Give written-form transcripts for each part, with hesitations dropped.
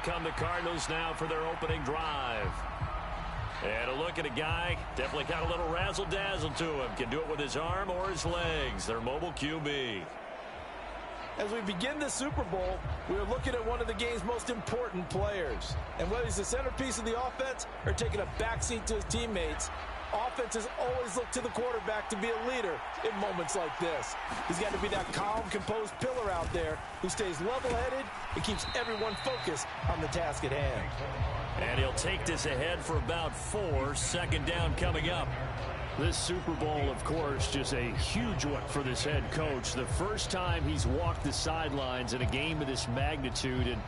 come the Cardinals now for their opening drive. And a look at a guy, definitely got a little razzle-dazzle to him. Can do it with his arm or his legs. Their mobile QB. As we begin the Super Bowl, we're looking at one of the game's most important players. And whether he's the centerpiece of the offense or taking a backseat to his teammates, offenses always look to the quarterback to be a leader in moments like this. He's got to be that calm, composed pillar out there who stays level-headed and keeps everyone focused on the task at hand. And he'll take this ahead for about 4. Second down coming up. This Super Bowl, of course, just a huge one for this head coach. The first time he's walked the sidelines in a game of this magnitude. And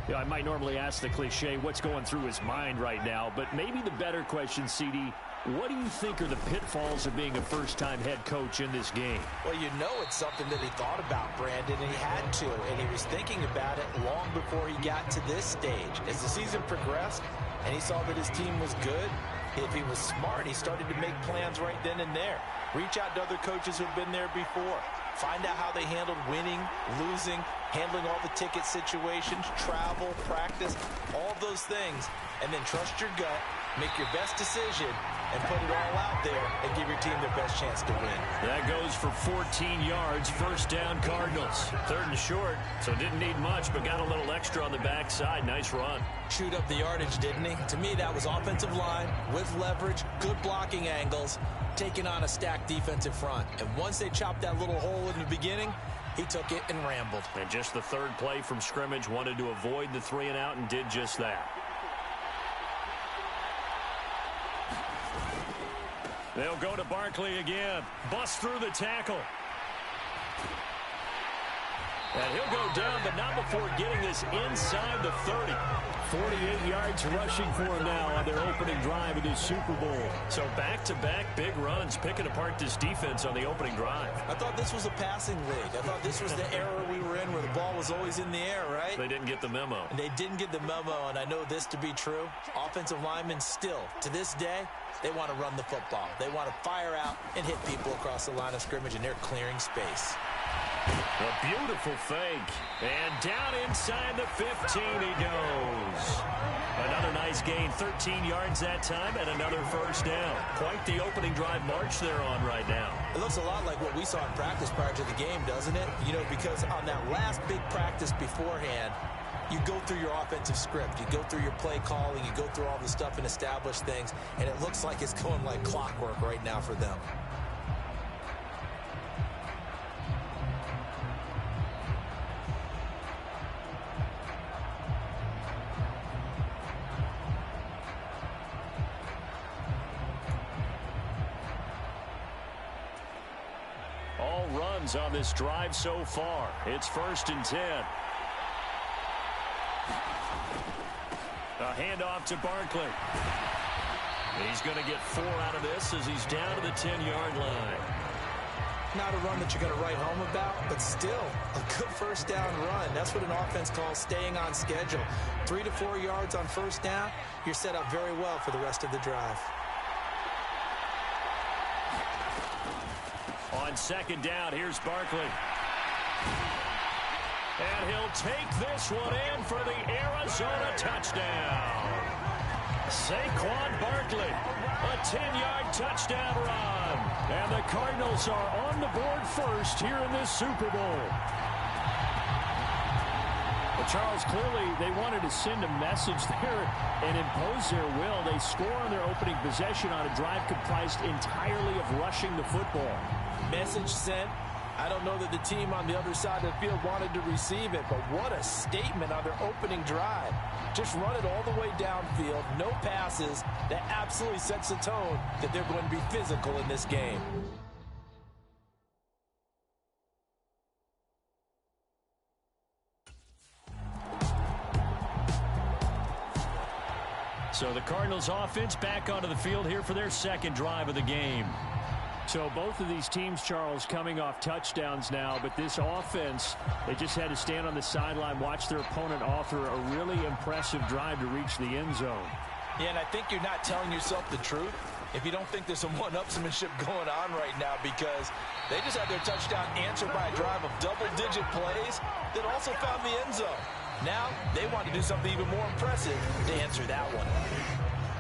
you know, I might normally ask the cliche, what's going through his mind right now? But maybe the better question, CD, what do you think are the pitfalls of being a first-time head coach in this game? Well, you know it's something that he thought about, Brandon, and he had to. And he was thinking about it long before he got to this stage. As the season progressed and he saw that his team was good, if he was smart, he started to make plans right then and there. Reach out to other coaches who've been there before. Find out how they handled winning, losing, handling all the ticket situations, travel, practice, all of those things. And then trust your gut, make your best decision, and put it all out there and give your team their best chance to win. That goes for 14 yards. First down, Cardinals. 3rd and short, so didn't need much, but got a little extra on the backside. Nice run. Chewed up the yardage, didn't he? To me, that was offensive line with leverage, good blocking angles, taking on a stacked defensive front. And once they chopped that little hole in the beginning, he took it and rambled. And just the 3rd play from scrimmage, wanted to avoid the 3 and out and did just that. They'll go to Barkley again. Bust through the tackle. And he'll go down, but not before getting this inside the 30. 48 yards rushing for him now on their opening drive of this Super Bowl. So back-to-back big runs, picking apart this defense on the opening drive. I thought this was a passing league. I thought this was the era we were in where the ball was always in the air, right? They didn't get the memo. And they didn't get the memo, and I know this to be true. Offensive linemen still, to this day, they want to run the football. They want to fire out and hit people across the line of scrimmage, and they're clearing space. A beautiful fake. And down inside the 15 he goes. Another nice gain, 13 yards that time, and another first down. Quite the opening drive march they're on right now. It looks a lot like what we saw in practice prior to the game, doesn't it? You know, because on that last big practice beforehand, you go through your offensive script. You go through your play calling. You go through all the stuff and establish things. And it looks like it's going like clockwork right now for them. All runs on this drive so far. It's 1st and 10. A handoff to Barkley. He's going to get 4 out of this as he's down to the 10-yard line. Not a run that you're going to write home about, but still a good first down run. That's what an offense calls staying on schedule. 3 to 4 yards on first down, you're set up very well for the rest of the drive. On 2nd down, here's Barkley. And he'll take this one in for the Arizona touchdown. Saquon Barkley, a 10-yard touchdown run. And the Cardinals are on the board first here in this Super Bowl. Well, Charles, clearly they wanted to send a message there and impose their will. They score on their opening possession on a drive comprised entirely of rushing the football. Message sent. I don't know that the team on the other side of the field wanted to receive it, but what a statement on their opening drive. Just run it all the way downfield, no passes. That absolutely sets the tone that they're going to be physical in this game. So the Cardinals offense back onto the field here for their 2nd drive of the game. So both of these teams, Charles, coming off touchdowns now, but this offense, they just had to stand on the sideline, watch their opponent offer a really impressive drive to reach the end zone. Yeah, and I think you're not telling yourself the truth if you don't think there's some one-upsmanship going on right now, because they just had their touchdown answered by a drive of double-digit plays that also found the end zone. Now they want to do something even more impressive to answer that one.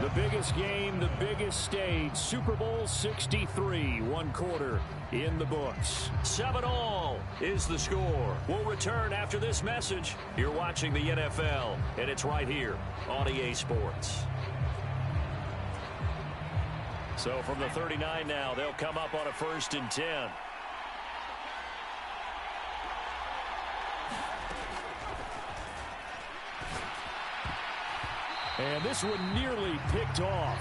The biggest game, the biggest stage, Super Bowl 63, 1 quarter in the books. 7-all is the score. We'll return after this message. You're watching the NFL, and it's right here on EA Sports. So from the 39 now, they'll come up on a 1st and 10. And this one nearly picked off.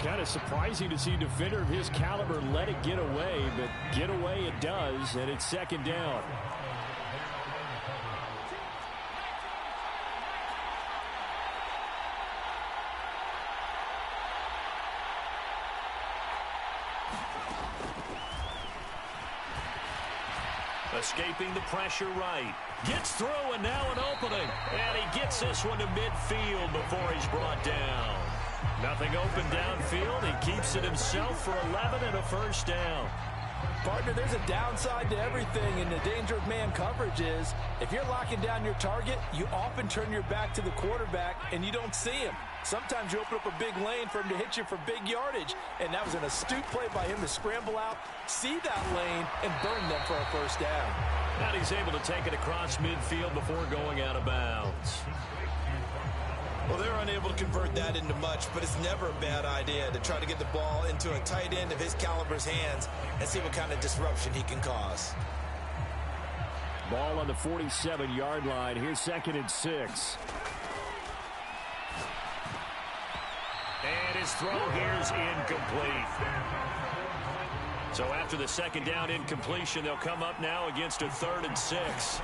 Kind of surprising to see a defender of his caliber let it get away, but get away it does, and it's 2nd down. Escaping the pressure right. Gets through and now an opening. And he gets this one to midfield before he's brought down. Nothing open downfield. He keeps it himself for 11 and a 1st down. Partner, there's a downside to everything, and the danger of man coverage is if you're locking down your target, you often turn your back to the quarterback and you don't see him. Sometimes you open up a big lane for him to hit you for big yardage, and that was an astute play by him to scramble out, see that lane, and burn them for a 1st down. And he's able to take it across midfield before going out of bounds. Well, they're unable to convert that into much, but it's never a bad idea to try to get the ball into a tight end of his caliber's hands and see what kind of disruption he can cause. Ball on the 47-yard line. Here's 2nd and 6. And his throw here is incomplete. So after the 2nd down incompletion, they'll come up now against a 3rd and 6.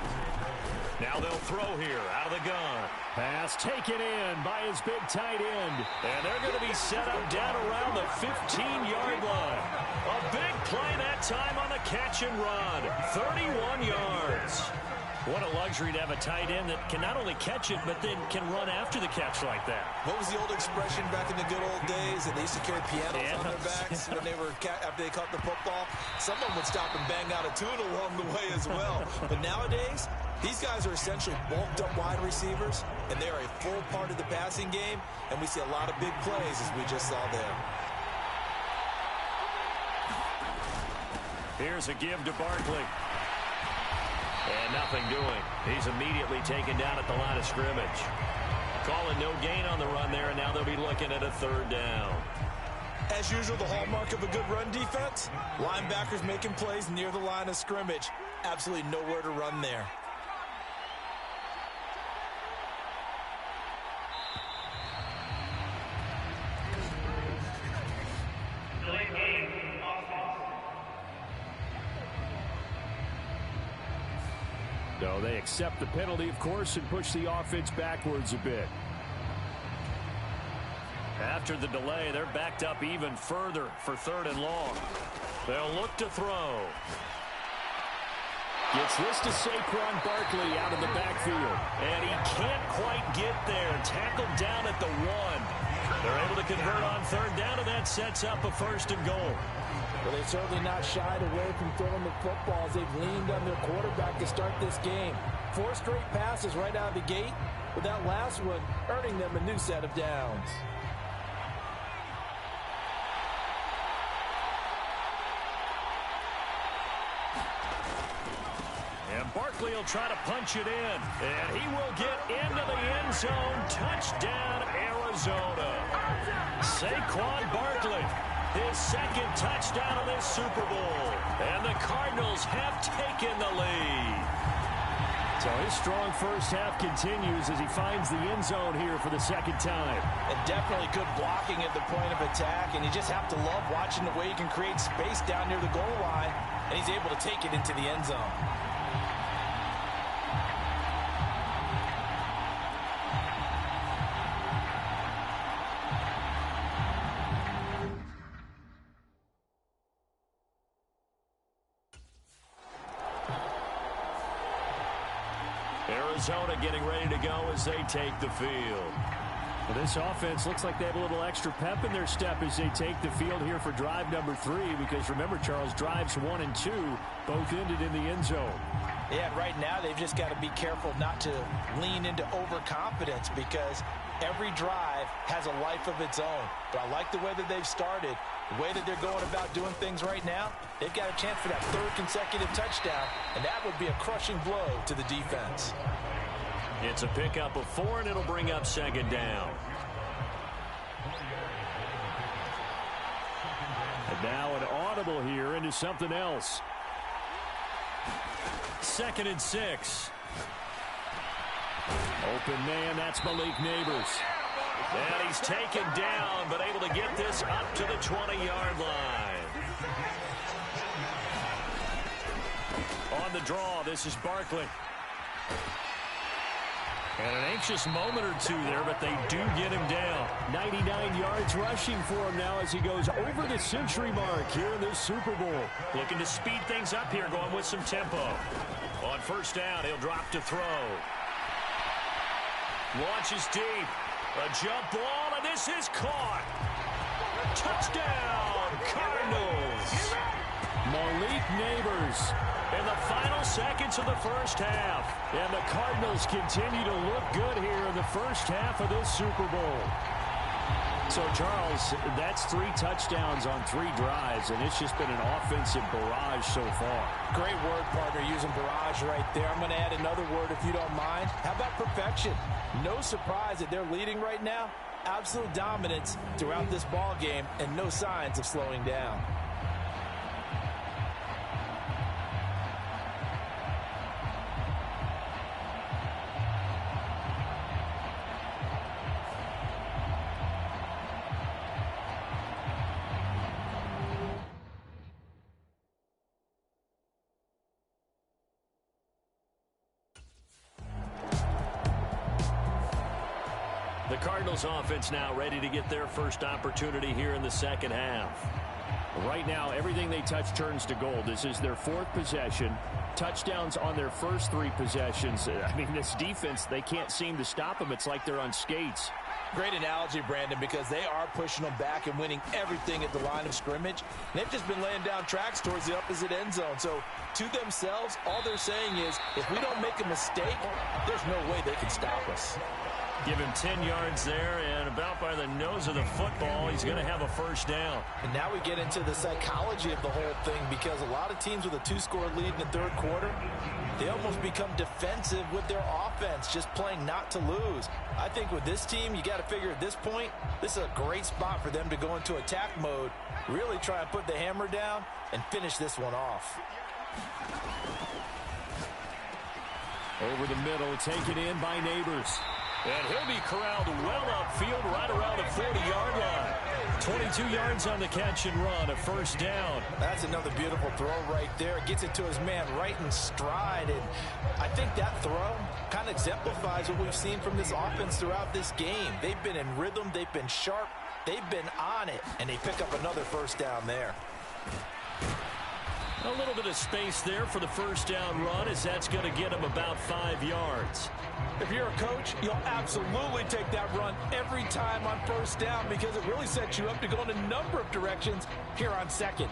Now they'll throw here out of the gun. Pass taken in by his big tight end. And they're going to be set up down around the 15-yard line. A big play that time on the catch and run. 31 yards. What a luxury to have a tight end that can not only catch it, but then can run after the catch like that. What was the old expression back in the good old days? And they used to carry pianos on their backs when they were after they caught the football. Someone would stop and bang out a tune along the way as well. But nowadays, these guys are essentially bulked up wide receivers, and they are a full part of the passing game. And we see a lot of big plays as we just saw there. Here's a give to Barkley. And nothing doing. He's immediately taken down at the line of scrimmage. Calling no gain on the run there, and now they'll be looking at a 3rd down. As usual, the hallmark of a good run defense, linebackers making plays near the line of scrimmage. Absolutely nowhere to run there. So they accept the penalty, of course, and push the offense backwards a bit. After the delay, they're backed up even further for 3rd and long. They'll look to throw. Gets this to Saquon Barkley out of the backfield. And he can't quite get there. Tackled down at the 1. They're able to convert on 3rd down, and that sets up a 1st and goal. Well, they've certainly not shied away from throwing the football as they've leaned on their quarterback to start this game. 4 straight passes right out of the gate, with that last one earning them a new set of downs. And Barkley will try to punch it in. And he will get into the end zone. Touchdown, Arizona. Saquon Barkley. His 2nd touchdown of this Super Bowl. And the Cardinals have taken the lead. So his strong first half continues as he finds the end zone here for the 2nd time. And definitely good blocking at the point of attack. And you just have to love watching the way he can create space down near the goal line. And he's able to take it into the end zone. Arizona getting ready to go as they take the field. Well, this offense looks like they have a little extra pep in their step as they take the field here for drive number 3, because remember, Charles, drives 1 and 2 both ended in the end zone. Yeah, and right now they've just got to be careful not to lean into overconfidence because every drive has a life of its own. But I like the way that they've started, the way that they're going about doing things right now. They've got a chance for that third consecutive touchdown, and that would be a crushing blow to the defense. It's a pickup of 4, and it'll bring up second down. And now an audible here into something else. 2nd and 6. Open man, that's Malik Neighbors. And he's taken down, but able to get this up to the 20-yard line. On the draw, this is Barkley. And an anxious moment or two there, but they do get him down. 99 yards rushing for him now as he goes over the century mark here in this Super Bowl. Looking to speed things up here, going with some tempo. On first down, he'll drop to throw. Launches deep. A jump ball, and this is caught. Touchdown, Cardinals. Malik Neighbors in the final seconds of the first half. And the Cardinals continue to look good here in the first half of this Super Bowl. So, Charles, that's 3 touchdowns on 3 drives, and it's just been an offensive barrage so far. Great word, partner, using barrage right there. I'm going to add another word if you don't mind. How about perfection? No surprise that they're leading right now. Absolute dominance throughout this ball game and no signs of slowing down. The Cardinals offense now ready to get their first opportunity here in the second half. Right now, everything they touch turns to gold. This is their 4th possession. Touchdowns on their first 3 possessions. I mean, this defense, they can't seem to stop them. It's like they're on skates. Great analogy, Brandon, because they are pushing them back and winning everything at the line of scrimmage. They've just been laying down tracks towards the opposite end zone. So, to themselves, all they're saying is, if we don't make a mistake, there's no way they can stop us. Give him 10 yards there, and about by the nose of the football, he's going to have a first down. And now we get into the psychology of the whole thing, because a lot of teams with a 2-score lead in the third quarter, they almost become defensive with their offense, just playing not to lose. I think with this team, you got to figure at this point, this is a great spot for them to go into attack mode, really try and put the hammer down and finish this one off. Over the middle, taken in by Neighbors. And he'll be corralled well upfield right around the 40-yard line. 22 yards on the catch and run, a first down. That's another beautiful throw right there. Gets it to his man right in stride. And I think that throw kind of exemplifies what we've seen from this offense throughout this game. They've been in rhythm. They've been sharp. They've been on it. And they pick up another first down there. A little bit of space there for the first down run, as that's going to get him about 5 yards. If you're a coach, you'll absolutely take that run every time on first down because it really sets you up to go in a number of directions here on second.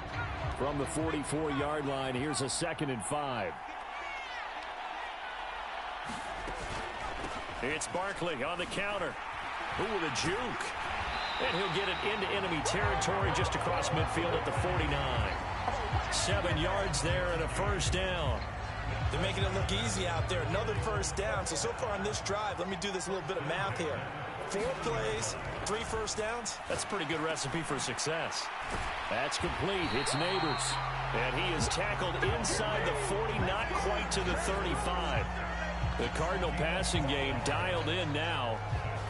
From the 44-yard line, here's a 2nd and 5. It's Barkley on the counter. Ooh, the juke. And he'll get it into enemy territory just across midfield at the 49. 7 yards there and a first down. They're making it look easy out there. Another first down. So far on this drive, let me do this little bit of math here. 4 plays, 3 first downs. That's a pretty good recipe for success. That's complete. It's Neighbors. And he is tackled inside the 40, not quite to the 35. The Cardinal passing game dialed in now.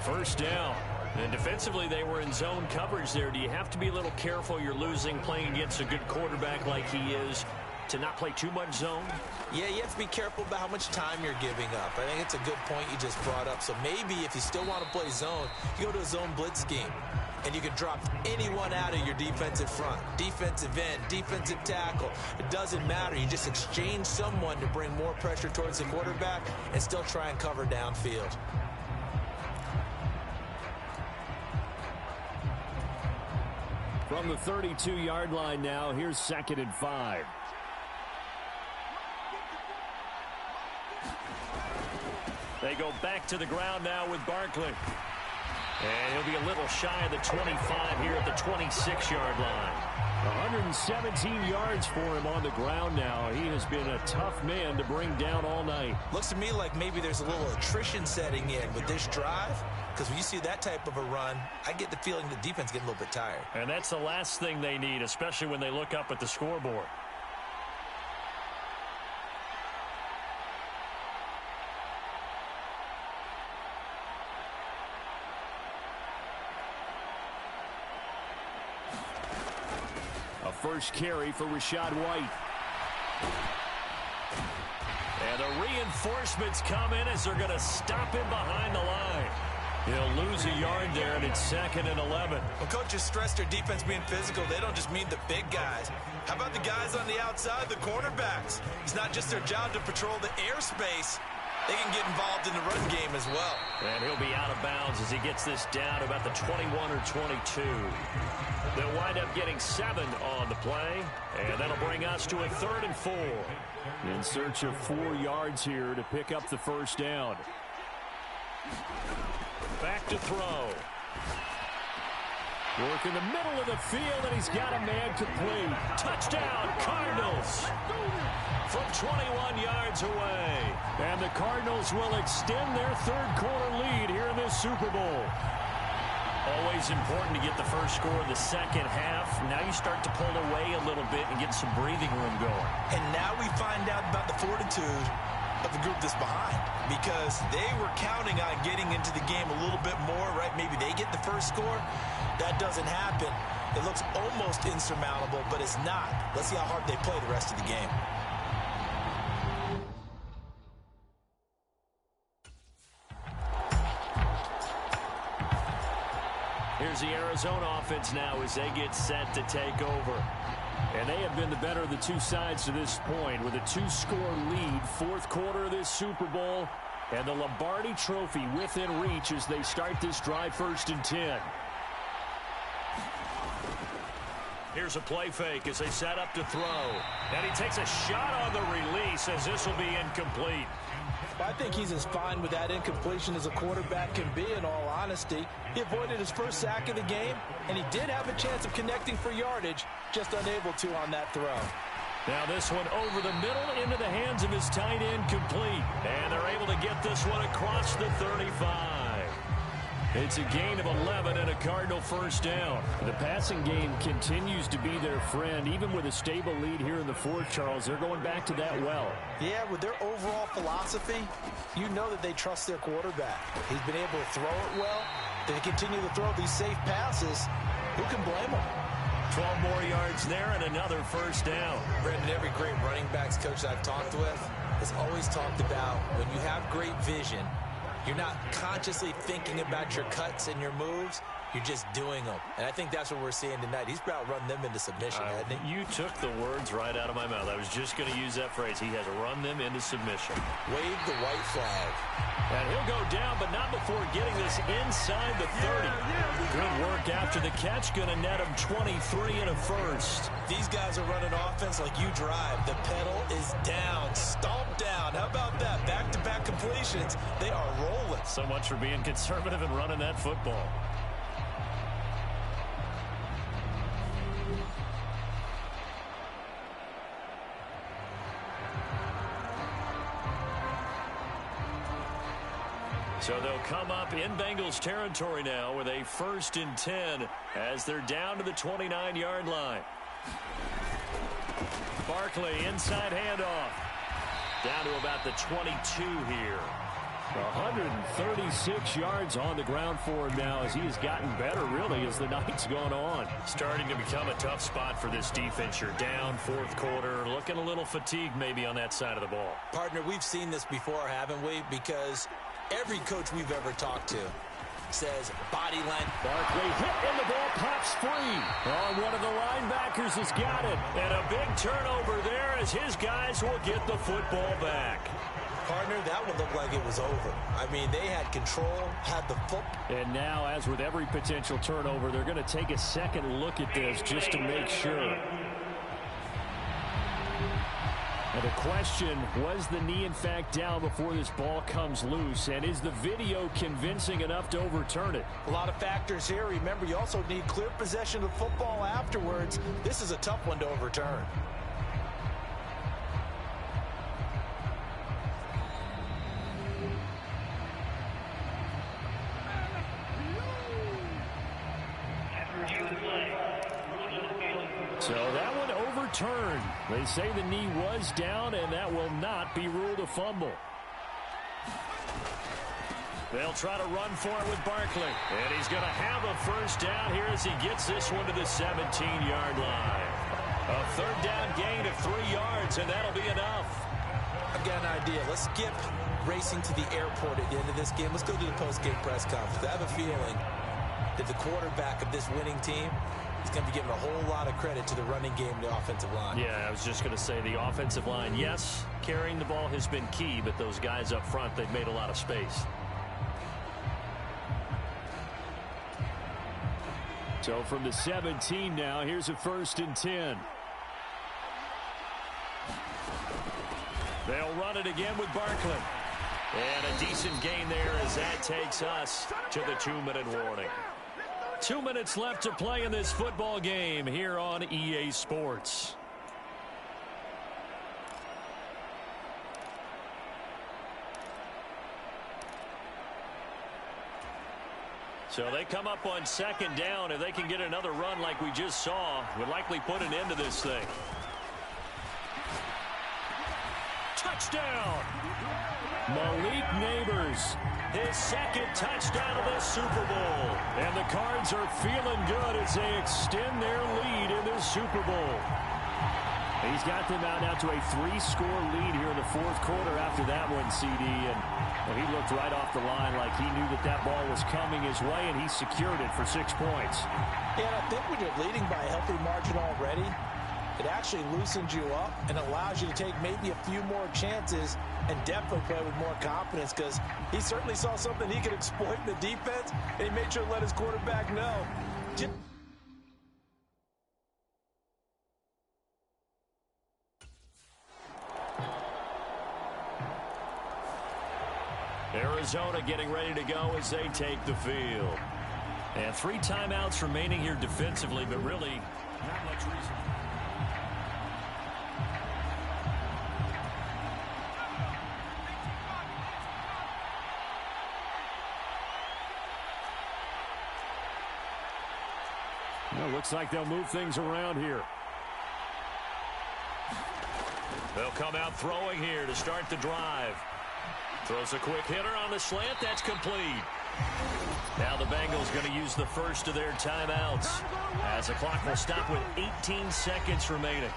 First down. And defensively, they were in zone coverage there. Do you have to be a little careful? You're losing playing against a good quarterback like he is to not play too much zone? Yeah, you have to be careful about how much time you're giving up. I think it's a good point you just brought up. So maybe if you still want to play zone, you go to a zone blitz scheme. And you can drop anyone out of your defensive front. Defensive end, defensive tackle. It doesn't matter. You just exchange someone to bring more pressure towards the quarterback and still try and cover downfield. From the 32-yard line now, here's 2nd and 5. They go back to the ground now with Barkley. And he'll be a little shy of the 25 here at the 26-yard line. 117 yards for him on the ground now. He has been a tough man to bring down all night. Looks to me like maybe there's a little attrition setting in with this drive, because when you see that type of a run, I get the feeling the defense getting a little bit tired. And that's the last thing they need, especially when they look up at the scoreboard. First carry for Rachaad White. And the reinforcements come in as they're going to stop him behind the line. He'll lose a yard there, and it's 2nd and 11. When coaches stress their defense being physical, they don't just mean the big guys. How about the guys on the outside, the cornerbacks? It's not just their job to patrol the airspace. They can get involved in the run game as well. And he'll be out of bounds as he gets this down about the 21 or 22. They'll wind up getting 7 on the play, and that'll bring us to a 3rd and 4. In search of 4 yards here to pick up the first down. Back to throw. Work in the middle of the field, and he's got a man complete. Touchdown, Cardinals! From 21 yards away. And the Cardinals will extend their third-quarter lead here in this Super Bowl. Always important to get the first score in the second half. Now you start to pull away a little bit and get some breathing room going. And now we find out about the fortitude of the group that's behind, because they were counting on getting into the game a little bit more, right? Maybe they get the first score. That doesn't happen. It looks almost insurmountable, but it's not. Let's see how hard they play the rest of the game. Here's the Arizona offense now as they get set to take over. And they have been the better of the two sides to this point with a 2-score lead. 4th quarter of this Super Bowl. And the Lombardi Trophy within reach as they start this drive 1st and 10. Here's a play fake as they set up to throw. And he takes a shot on the release as this will be incomplete. I think he's as fine with that incompletion as a quarterback can be, in all honesty. He avoided his first sack of the game, and he did have a chance of connecting for yardage, just unable to on that throw. Now this one over the middle into the hands of his tight end, complete. And they're able to get this one across the 35. It's a gain of 11 and a Cardinal first down. The passing game continues to be their friend. Even with a stable lead here in the 4th, Charles, they're going back to that well. Yeah, with their overall philosophy, you know that they trust their quarterback. He's been able to throw it well. They continue to throw these safe passes. Who can blame them? 12 more yards there and another first down. Brandon, every great running backs coach I've talked with has always talked about when you have great vision, you're not consciously thinking about your cuts and your moves. You're just doing them. And I think that's what we're seeing tonight. He's about run them into submission, hasn't he? You took the words right out of my mouth. I was just going to use that phrase. He has run them into submission. Wave the white flag. And he'll go down, but not before getting this inside the 30. Good work after the catch. Going to net him 23 and a first. These guys are running offense like you drive. The pedal is down. Stomp down. How about that? Back-to-back completions. They are rolling. So much for being conservative and running that football. So they'll come up in Bengals territory now with a 1st and 10 as they're down to the 29-yard line. Barkley inside handoff. Down to about the 22 here. 136 yards on the ground for him now as he has gotten better, really, as the night's gone on. Starting to become a tough spot for this defense. You're down 4th quarter, looking a little fatigued maybe on that side of the ball. Partner, we've seen this before, haven't we? Because every coach we've ever talked to says body length. Barkley hit and the ball pops free. Oh, one of the linebackers has got it. And a big turnover there as his guys will get the football back. Partner, that would look like it was over. I mean, they had control, had the foot. And now, as with every potential turnover, they're going to take a second look at this just to make sure. And the question, was the knee in fact down before this ball comes loose? And is the video convincing enough to overturn it? A lot of factors here. Remember, you also need clear possession of football afterwards. This is a tough one to overturn. So that one overturned. They say the knee was down, and that will not be ruled a fumble. They'll try to run for it with Barkley. And he's going to have a first down here as he gets this one to the 17-yard line. A third down gain of 3 yards, and that'll be enough. I've got an idea. Let's skip racing to the airport at the end of this game. Let's go to the post-game press conference. I have a feeling that the quarterback of this winning team is going to be giving a whole lot of credit to the running game and the offensive line. Yeah, I was just going to say the offensive line, yes, carrying the ball has been key, but those guys up front, they've made a lot of space. So from the 17 now, here's a 1st and 10. They'll run it again with Barkley. And a decent gain there as that takes us to the 2-minute warning. 2 minutes left to play in this football game here on EA Sports. So they come up on 2nd down. If they can get another run like we just saw, would likely put an end to this thing. Touchdown! Malik Neighbors, his 2nd touchdown of this Super Bowl. And the Cards are feeling good as they extend their lead in this Super Bowl. He's got them out now to a 3-score lead here in the 4th quarter after that one, CD. And well, he looked right off the line like he knew that that ball was coming his way, and he secured it for 6 points. Yeah, and I think when you're leading by a healthy margin already, it actually loosens you up and allows you to take maybe a few more chances and definitely play with more confidence, because he certainly saw something he could exploit in the defense, and he made sure to let his quarterback know. Arizona getting ready to go as they take the field. And 3 timeouts remaining here defensively, but really not much reason. Well, looks like they'll move things around here. They'll come out throwing here to start the drive. Throws a quick hitter on the slant. That's complete. Now the Bengals going to use the first of their timeouts as the clock will stop with 18 seconds remaining.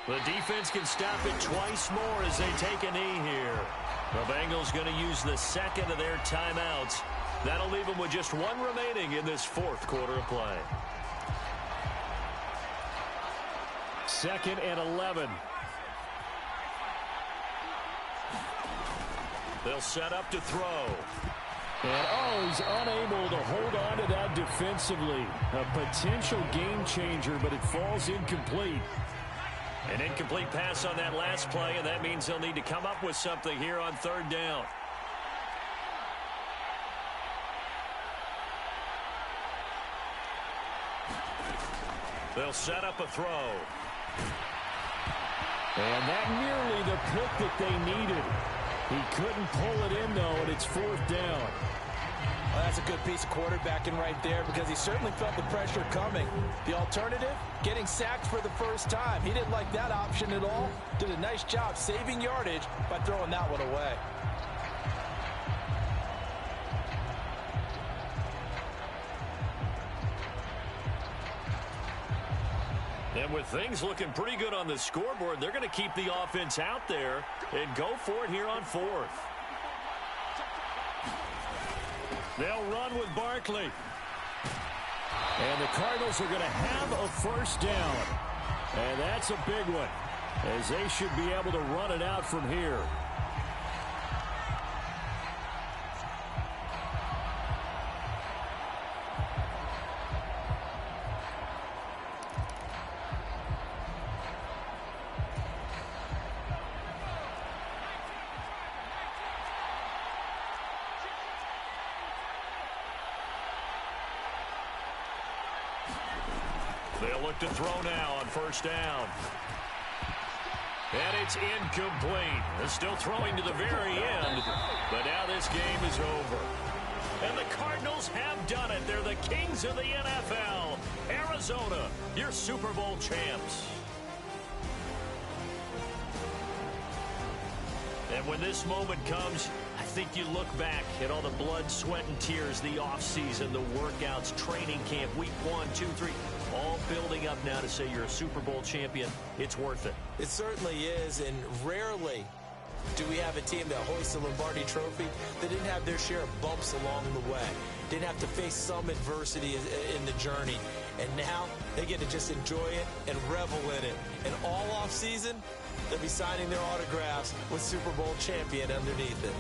The defense can stop it twice more as they take a knee here. The Bengals going to use the 2nd of their timeouts. That'll leave them with just 1 remaining in this 4th quarter of play. 2nd and 11. They'll set up to throw. And he's unable to hold on to that defensively. A potential game changer, but it falls incomplete. An incomplete pass on that last play, and that means they'll need to come up with something here on 3rd down. They'll set up a throw. And that nearly the pick that they needed. He couldn't pull it in, though, and it's 4th down. Well, that's a good piece of quarterbacking right there, because he certainly felt the pressure coming. The alternative, getting sacked for the first time. He didn't like that option at all. Did a nice job saving yardage by throwing that one away. And with things looking pretty good on the scoreboard, they're going to keep the offense out there and go for it here on 4th. They'll run with Barkley. And the Cardinals are going to have a first down. And that's a big one. as they should be able to run it out from here. They'll look to throw now on first down. And it's incomplete. They're still throwing to the very end, but now this game is over. And the Cardinals have done it. They're the kings of the NFL. Arizona, your Super Bowl champs. And when this moment comes, I think you look back at all the blood, sweat, and tears, the offseason, the workouts, training camp, week 1, 2, 3, all building up now to say you're a Super Bowl champion. It's worth it. It certainly is, and rarely do we have a team that hoists the Lombardi Trophy that didn't have their share of bumps along the way, didn't have to face some adversity in the journey, and now they get to just enjoy it and revel in it. And all offseason, they'll be signing their autographs with Super Bowl champion underneath it.